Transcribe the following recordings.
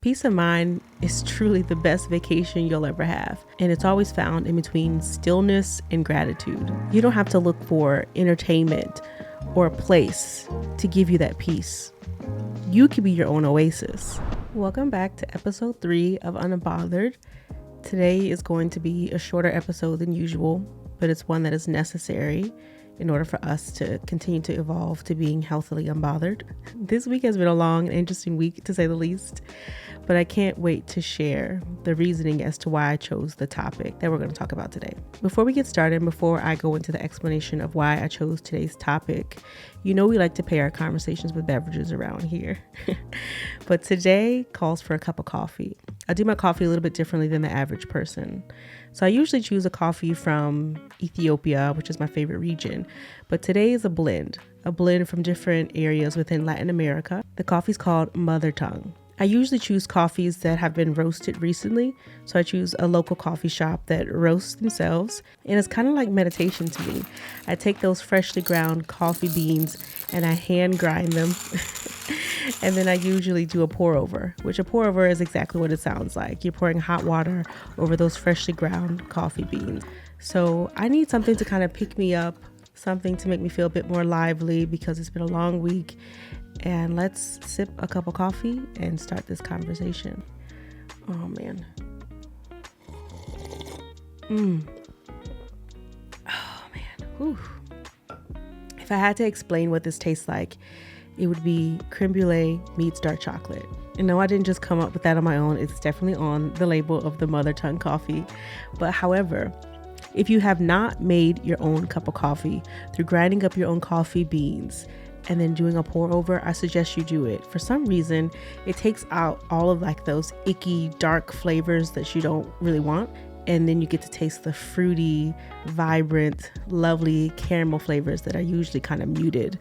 Peace of mind is truly the best vacation you'll ever have, and it's always found in between stillness and gratitude. You don't have to look for entertainment or a place to give you that peace. You can be your own oasis. Welcome back to episode 3 of Unbothered. Today is going to be a shorter episode than usual, but it's one that is necessary in order for us to continue to evolve to being healthily unbothered. This week has been a long and interesting week, to say the least, but I can't wait to share the reasoning as to why I chose the topic that we're going to talk about today. Before we get started, before I go into the explanation of why I chose today's topic, you know we like to pair our conversations with beverages around here. But today calls for a cup of coffee. I do my coffee a little bit differently than the average person. So I usually choose a coffee from Ethiopia, which is my favorite region. But today is a blend from different areas within Latin America. The coffee's called Mother Tongue. I usually choose coffees that have been roasted recently. So I choose a local coffee shop that roasts themselves. And it's kind of like meditation to me. I take those freshly ground coffee beans and I hand grind them. And then I usually do a pour over, which a pour over is exactly what it sounds like. You're pouring hot water over those freshly ground coffee beans. So I need something to kind of pick me up, something to make me feel a bit more lively because it's been a long week. And let's sip a cup of coffee and start this conversation. Oh man. Oh man. Whew. If I had to explain what this tastes like, it would be creme brûlée meets dark chocolate. And no, I didn't just come up with that on my own. It's definitely on the label of the Mother Tongue coffee. But however, if you have not made your own cup of coffee through grinding up your own coffee beans and then doing a pour over, I suggest you do it. For some reason, it takes out all of like those icky, dark flavors that you don't really want. And then you get to taste the fruity, vibrant, lovely caramel flavors that are usually kind of muted.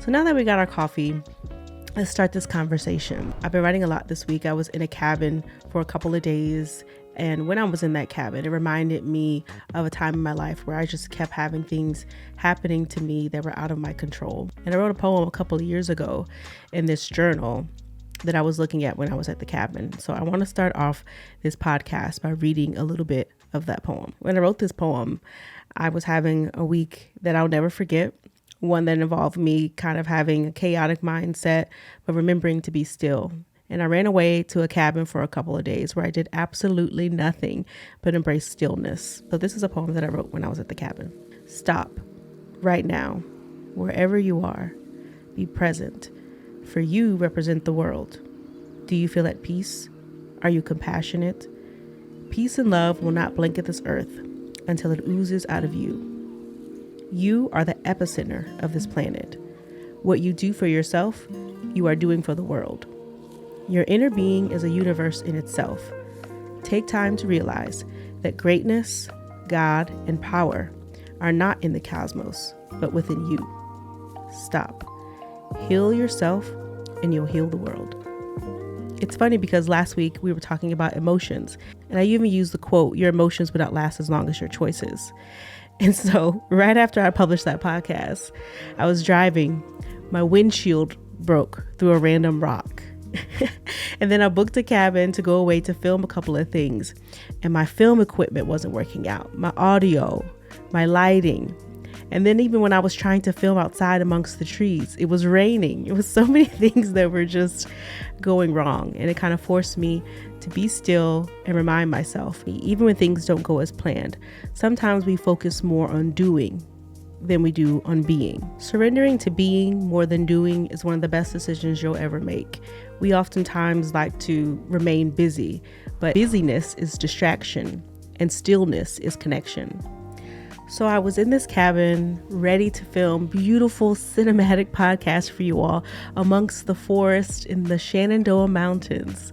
So now that we got our coffee, let's start this conversation. I've been writing a lot this week. I was in a cabin for a couple of days. And when I was in that cabin, it reminded me of a time in my life where I just kept having things happening to me that were out of my control. And I wrote a poem a couple of years ago in this journal that I was looking at when I was at the cabin. So I want to start off this podcast by reading a little bit of that poem. When I wrote this poem, I was having a week that I'll never forget. One that involved me kind of having a chaotic mindset, but remembering to be still. And I ran away to a cabin for a couple of days where I did absolutely nothing but embrace stillness. So this is a poem that I wrote when I was at the cabin. Stop right now, wherever you are, be present. For you represent the world. Do you feel at peace? Are you compassionate? Peace and love will not blanket this earth until it oozes out of you. You are the epicenter of this planet. What you do for yourself, you are doing for the world. Your inner being is a universe in itself. Take time to realize that greatness, God, and power are not in the cosmos, but within you. Stop. Heal yourself and you'll heal the world. It's funny because last week we were talking about emotions, and I even used the quote, your emotions will not last as long as your choices. And so right after I published that podcast, I was driving, my windshield broke through a random rock. And then I booked a cabin to go away to film a couple of things, and my film equipment wasn't working out, my audio, my lighting. And then even when I was trying to film outside amongst the trees, it was raining. It was so many things that were just going wrong. And it kind of forced me to be still and remind myself, even when things don't go as planned, sometimes we focus more on doing than we do on being. Surrendering to being more than doing is one of the best decisions you'll ever make. We oftentimes like to remain busy, but busyness is distraction and stillness is connection. So I was in this cabin ready to film beautiful cinematic podcasts for you all amongst the forest in the Shenandoah Mountains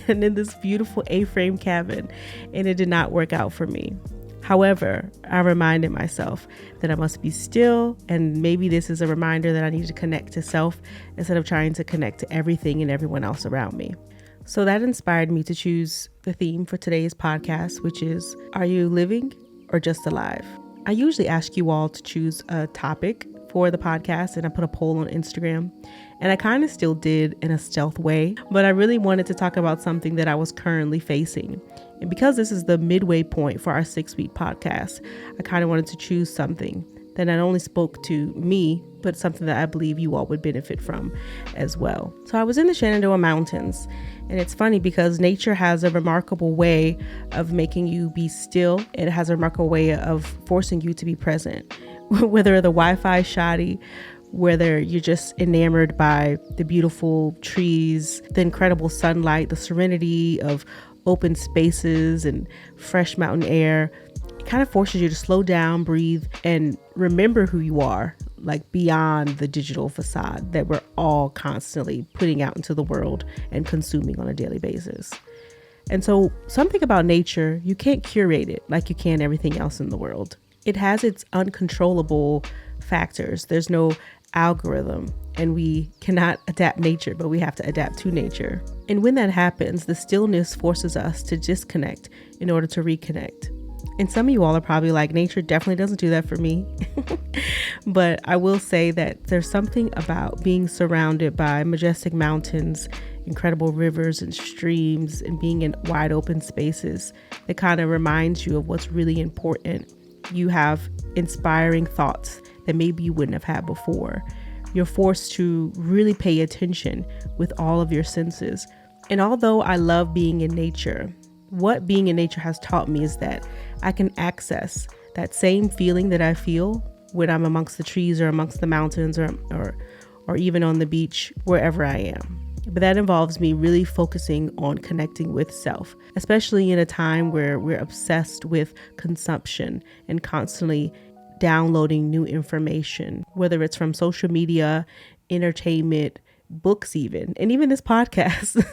and in this beautiful A-frame cabin, and it did not work out for me. However, I reminded myself that I must be still, and maybe this is a reminder that I need to connect to self instead of trying to connect to everything and everyone else around me. So that inspired me to choose the theme for today's podcast, which is, are you living or just alive? I usually ask you all to choose a topic for the podcast and I put a poll on Instagram, and I kind of still did in a stealth way, but I really wanted to talk about something that I was currently facing. And because this is the midway point for our 6-week podcast, I kind of wanted to choose something that not only spoke to me, but something that I believe you all would benefit from as well. So I was in the Shenandoah Mountains, and it's funny because nature has a remarkable way of making you be still. It has a remarkable way of forcing you to be present, whether the Wi-Fi is shoddy, whether you're just enamored by the beautiful trees, the incredible sunlight, the serenity of open spaces and fresh mountain air. It kind of forces you to slow down, breathe, and remember who you are, like beyond the digital facade that we're all constantly putting out into the world and consuming on a daily basis. And so something about nature, you can't curate it like you can everything else in the world. It has its uncontrollable factors. There's no algorithm, and we cannot adapt nature, but we have to adapt to nature. And when that happens, the stillness forces us to disconnect in order to reconnect. And some of you all are probably like, nature definitely doesn't do that for me. But I will say that there's something about being surrounded by majestic mountains, incredible rivers and streams, and being in wide open spaces that kind of reminds you of what's really important. You have inspiring thoughts that maybe you wouldn't have had before. You're forced to really pay attention with all of your senses. And although I love being in nature, what being in nature has taught me is that I can access that same feeling that I feel when I'm amongst the trees or amongst the mountains or even on the beach, wherever I am. But that involves me really focusing on connecting with self, especially in a time where we're obsessed with consumption and constantly downloading new information, whether it's from social media, entertainment, books even, and even this podcast.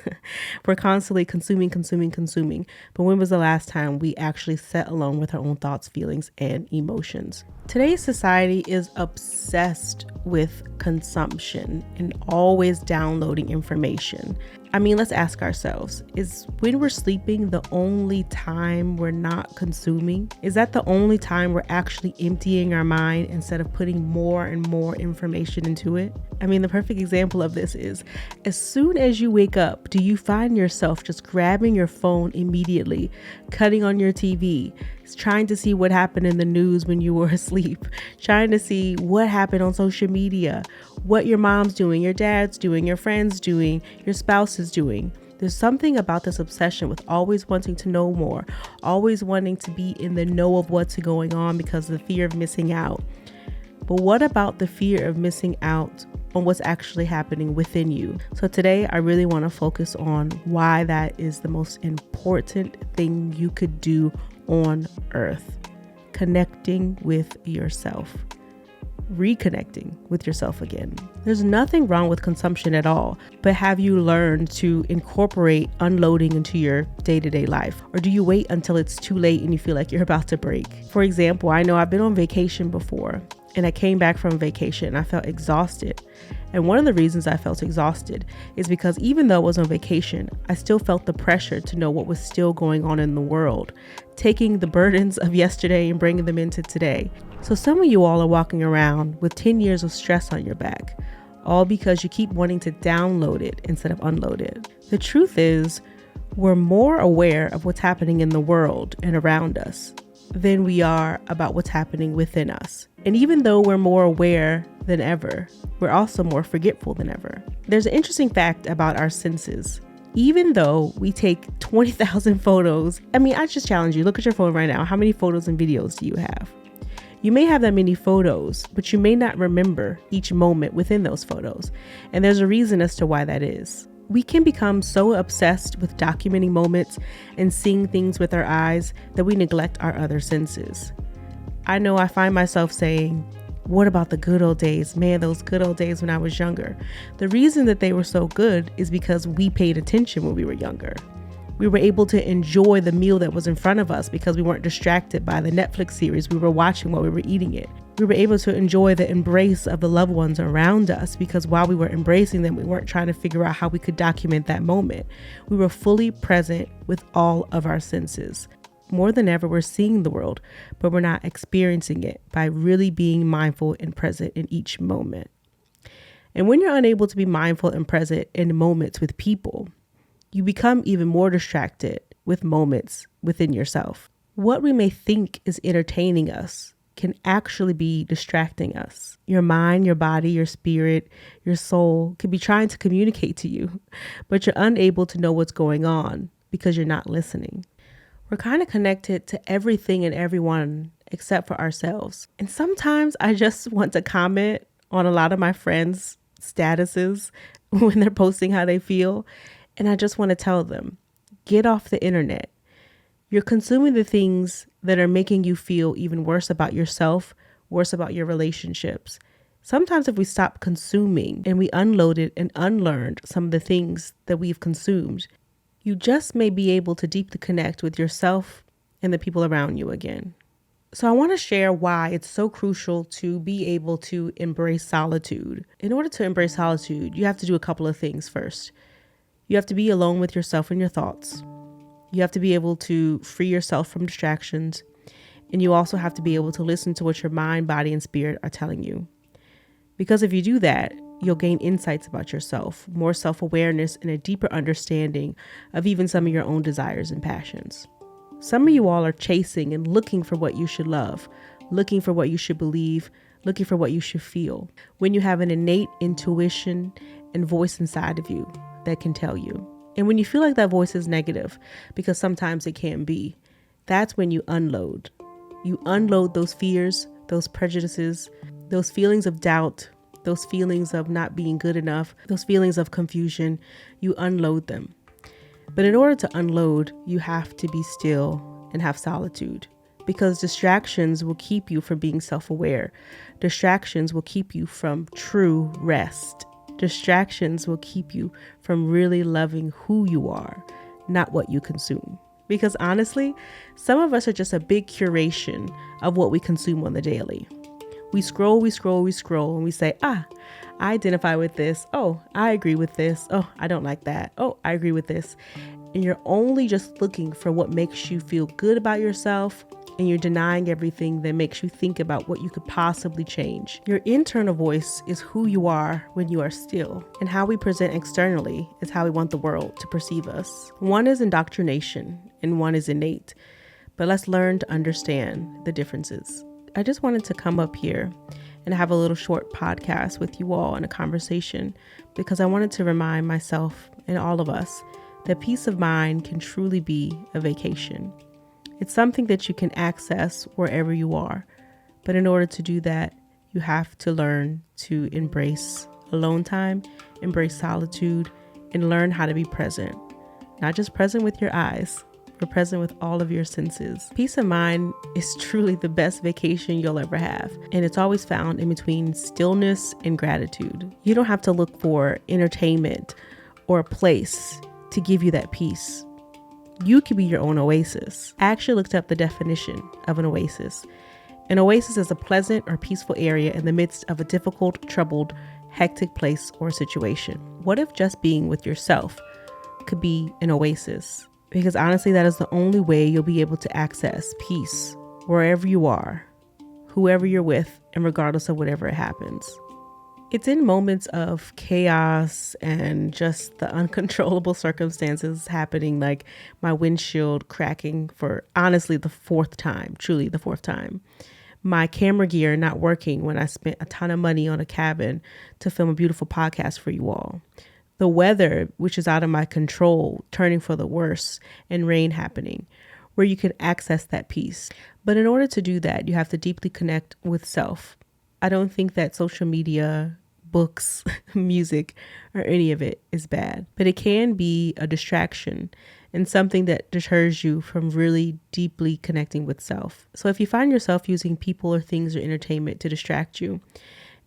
We're constantly consuming. But when was the last time we actually sat alone with our own thoughts, feelings, and emotions? Today's society is obsessed with consumption and always downloading information. I mean, let's ask ourselves, is when we're sleeping the only time we're not consuming? Is that the only time we're actually emptying our mind instead of putting more and more information into it? I mean, the perfect example of this is, as soon as you wake up, do you find yourself just grabbing your phone immediately, cutting on your TV, trying to see what happened in the news when you were asleep, trying to see what happened on social media, what your mom's doing, your dad's doing, your friend's doing, your spouse is doing? There's something about this obsession with always wanting to know more, always wanting to be in the know of what's going on because of the fear of missing out. But what about the fear of missing out on what's actually happening within you? So today, I really want to focus on why that is the most important thing you could do on earth: connecting with yourself, reconnecting with yourself again. There's nothing wrong with consumption at all, but have you learned to incorporate unloading into your day-to-day life? Or do you wait until it's too late and you feel like you're about to break? For example, I know I've been on vacation before, and I came back from vacation and I felt exhausted. And one of the reasons I felt exhausted is because even though I was on vacation, I still felt the pressure to know what was still going on in the world, taking the burdens of yesterday and bringing them into today. So some of you all are walking around with 10 years of stress on your back, all because you keep wanting to download it instead of unload it. The truth is, we're more aware of what's happening in the world and around us than we are about what's happening within us. And even though we're more aware than ever, we're also more forgetful than ever. There's an interesting fact about our senses. Even though we take 20,000 photos, I just challenge you, look at your phone right now. How many photos and videos do you have? You may have that many photos, but you may not remember each moment within those photos. And there's a reason as to why that is. We can become so obsessed with documenting moments and seeing things with our eyes that we neglect our other senses. I know I find myself saying, what about the good old days? Man, those good old days when I was younger. The reason that they were so good is because we paid attention when we were younger. We were able to enjoy the meal that was in front of us because we weren't distracted by the Netflix series we were watching while we were eating it. We were able to enjoy the embrace of the loved ones around us because while we were embracing them, we weren't trying to figure out how we could document that moment. We were fully present with all of our senses. more than ever, we're seeing the world, but we're not experiencing it by really being mindful and present in each moment. And when you're unable to be mindful and present in moments with people, you become even more distracted with moments within yourself. What we may think is entertaining us can actually be distracting us. Your mind, your body, your spirit, your soul could be trying to communicate to you, but you're unable to know what's going on because you're not listening. We're kind of connected to everything and everyone except for ourselves. And sometimes I just want to comment on a lot of my friends' statuses when they're posting how they feel. And I just want to tell them, get off the internet. You're consuming the things that are making you feel even worse about yourself, worse about your relationships. Sometimes if we stop consuming and we unloaded and unlearned some of the things that we've consumed, you just may be able to deeply connect with yourself and the people around you again. So I want to share why it's so crucial to be able to embrace solitude. In order to embrace solitude, you have to do a couple of things first. You have to be alone with yourself and your thoughts. You have to be able to free yourself from distractions. And you also have to be able to listen to what your mind, body, and spirit are telling you. Because if you do that, you'll gain insights about yourself, more self-awareness, and a deeper understanding of even some of your own desires and passions. Some of you all are chasing and looking for what you should love, looking for what you should believe, looking for what you should feel, when you have an innate intuition and voice inside of you that can tell you. And when you feel like that voice is negative, because sometimes it can be, that's when you unload. You unload those fears, those prejudices, those feelings of doubt, those feelings of not being good enough, those feelings of confusion. You unload them. But in order to unload, you have to be still and have solitude, because distractions will keep you from being self-aware. Distractions will keep you from true rest. Distractions will keep you from really loving who you are, not what you consume. Because honestly, some of us are just a big curation of what we consume on the daily. We scroll, and we say, I identify with this. Oh, I agree with this. Oh, I don't like that. Oh, I agree with this. And you're only just looking for what makes you feel good about yourself, and you're denying everything that makes you think about what you could possibly change. Your internal voice is who you are when you are still, and how we present externally is how we want the world to perceive us. One is indoctrination and one is innate, but let's learn to understand the differences. I just wanted to come up here and have a little short podcast with you all in a conversation, because I wanted to remind myself and all of us that peace of mind can truly be a vacation. It's something that you can access wherever you are. But in order to do that, you have to learn to embrace alone time, embrace solitude, and learn how to be present. Not just present with your eyes, but present with all of your senses. Peace of mind is truly the best vacation you'll ever have. And it's always found in between stillness and gratitude. You don't have to look for entertainment or a place to give you that peace. You can be your own oasis. I actually looked up the definition of an oasis. An oasis is a pleasant or peaceful area in the midst of a difficult, troubled, hectic place or situation. What if just being with yourself could be an oasis? Because honestly, that is the only way you'll be able to access peace wherever you are, whoever you're with, and regardless of whatever happens. It's in moments of chaos and just the uncontrollable circumstances happening, like my windshield cracking for honestly the fourth time, truly the fourth time. My camera gear not working when I spent a ton of money on a cabin to film a beautiful podcast for you all. The weather, which is out of my control, turning for the worse, and rain happening, where you can access that peace. But in order to do that, you have to deeply connect with self. I don't think that social media, books, music, or any of it is bad, but it can be a distraction and something that deters you from really deeply connecting with self. So if you find yourself using people or things or entertainment to distract you,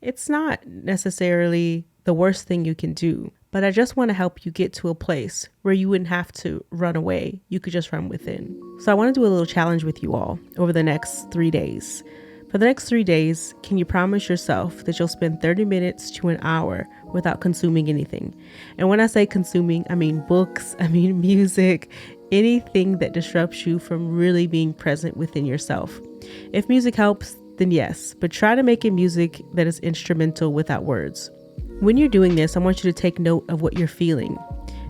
it's not necessarily the worst thing you can do, but I just want to help you get to a place where you wouldn't have to run away. You could just run within. So I want to do a little challenge with you all over the next 3 days. For the next 3 days, can you promise yourself that you'll spend 30 minutes to an hour without consuming anything? And when I say consuming, I mean books, I mean music, anything that disrupts you from really being present within yourself. If music helps, then yes, but try to make it music that is instrumental without words. When you're doing this, I want you to take note of what you're feeling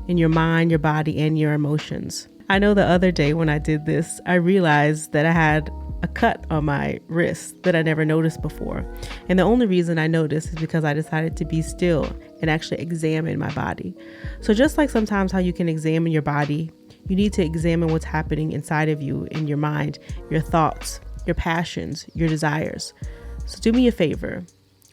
in your mind, your body, and your emotions. I know the other day when I did this, I realized that I had a cut on my wrist that I never noticed before. And the only reason I noticed is because I decided to be still and actually examine my body. So just like sometimes how you can examine your body, you need to examine what's happening inside of you, in your mind, your thoughts, your passions, your desires. So do me a favor.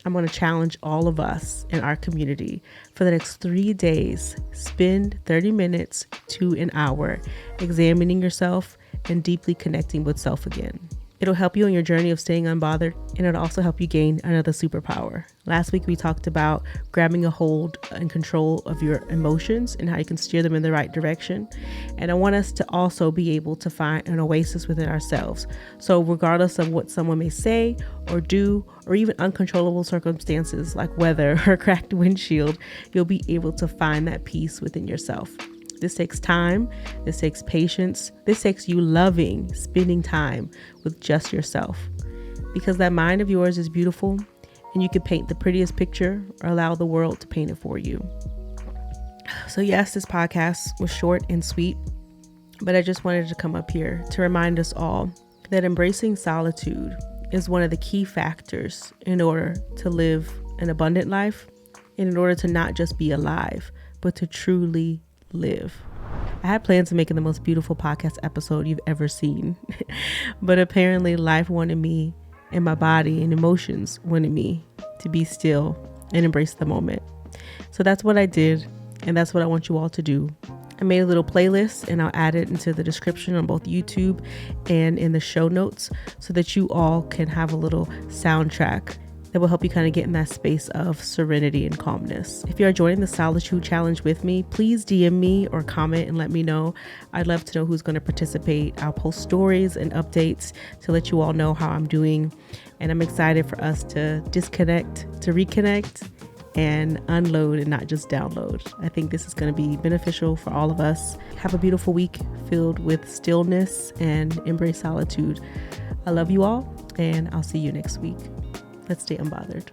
I'm going to challenge all of us in our community for the next 3 days. Spend 30 minutes to an hour examining yourself and deeply connecting with self again. It'll help you on your journey of staying unbothered, and it'll also help you gain another superpower. Last week, we talked about grabbing a hold and control of your emotions and how you can steer them in the right direction. And I want us to also be able to find an oasis within ourselves. So regardless of what someone may say or do, or even uncontrollable circumstances like weather or cracked windshield, you'll be able to find that peace within yourself. This takes time, this takes patience, this takes you spending time with just yourself. Because that mind of yours is beautiful, and you can paint the prettiest picture or allow the world to paint it for you. So yes, this podcast was short and sweet, but I just wanted to come up here to remind us all that embracing solitude is one of the key factors in order to live an abundant life, and in order to not just be alive, but to truly live. I had plans of making the most beautiful podcast episode you've ever seen, but apparently life wanted me, and my body and emotions wanted me to be still and embrace the moment. So that's what I did, and that's what I want you all to do. I made a little playlist, and I'll add it into the description on both YouTube and in the show notes so that you all can have a little soundtrack that will help you kind of get in that space of serenity and calmness. If you are joining the Solitude Challenge with me, please DM me or comment and let me know. I'd love to know who's going to participate. I'll post stories and updates to let you all know how I'm doing. And I'm excited for us to disconnect, to reconnect, and unload and not just download. I think this is going to be beneficial for all of us. Have a beautiful week filled with stillness and embrace solitude. I love you all, and I'll see you next week. Let's stay unbothered.